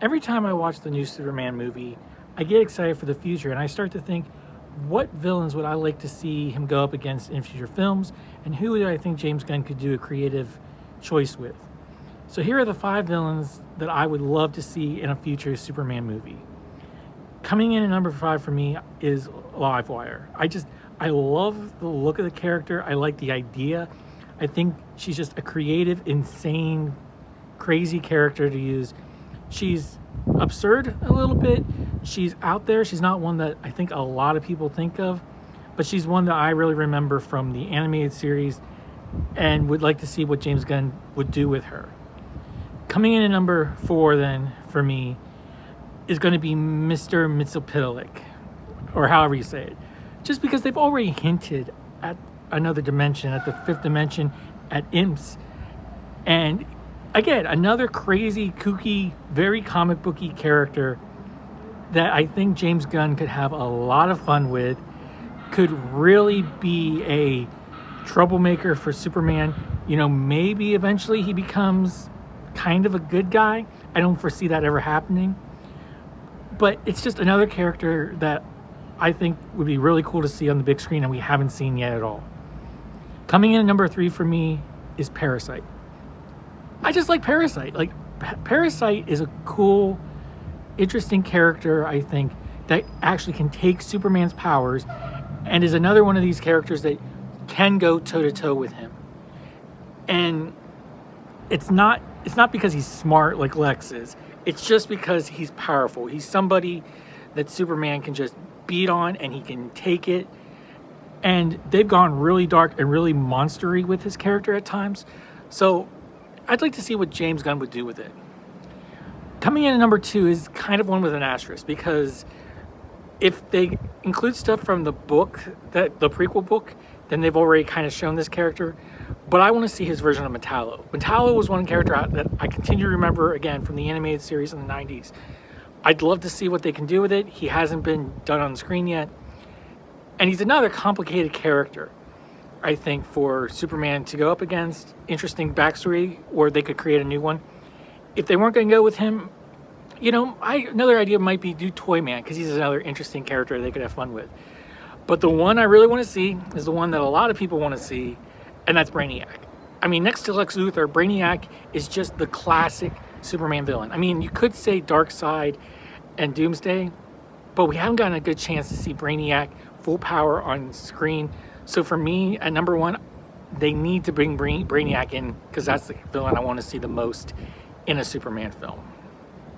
every time I watch the new Superman movie, I get excited for the future and I start to think, what villains would I like to see him go up against in future films, and who do I think James Gunn could do a creative choice with? So here are the 5 villains that I would love to see in a future Superman movie. Coming in at number 5 for me is Livewire. I love the look of the character. I like the idea. I think she's just a creative, insane, crazy character to use. She's absurd a little bit. She's out there. She's not one that I think a lot of people think of, but she's one that I really remember from the animated series and would like to see what James Gunn would do with her. Coming in at number 4 then for me is going to be Mr. Mxyzptlk, or however you say it. Just because they've already hinted at another dimension, at the 5th dimension, at imps. And again, another crazy, kooky, very comic booky character that I think James Gunn could have a lot of fun with, could really be a troublemaker for Superman. You know, maybe eventually he becomes kind of a good guy. I don't foresee that ever happening. But it's just another character that I think would be really cool to see on the big screen and we haven't seen yet at all. Coming in at number 3 for me is Parasite. I just like Parasite. Like, Parasite is a cool, interesting character, I think, that actually can take Superman's powers and is another one of these characters that can go toe-to-toe with him. And it's not because he's smart like Lex is. It's just because he's powerful. He's somebody that Superman can just beat on and he can take it. And they've gone really dark and really monstery with his character at times. So I'd like to see what James Gunn would do with it. Coming in at number 2 is kind of one with an asterisk, because if they include stuff from the book, the prequel book, then they've already kind of shown this character. But I want to see his version of Metallo. Metallo was one character that I continue to remember, again, from the animated series in the 90s. I'd love to see what they can do with it. He hasn't been done on screen yet. And he's another complicated character, I think, for Superman to go up against. Interesting backstory, or they could create a new one. If they weren't going to go with him, you know, another idea might be do Toyman, because he's another interesting character they could have fun with. But the one I really want to see is the one that a lot of people want to see, and that's Brainiac. I mean, next to Lex Luthor, Brainiac is just the classic Superman villain. I mean, you could say Darkseid and Doomsday, but we haven't gotten a good chance to see Brainiac full power on screen. So for me, at number 1, they need to bring Brainiac in, because that's the villain I want to see the most in a Superman film.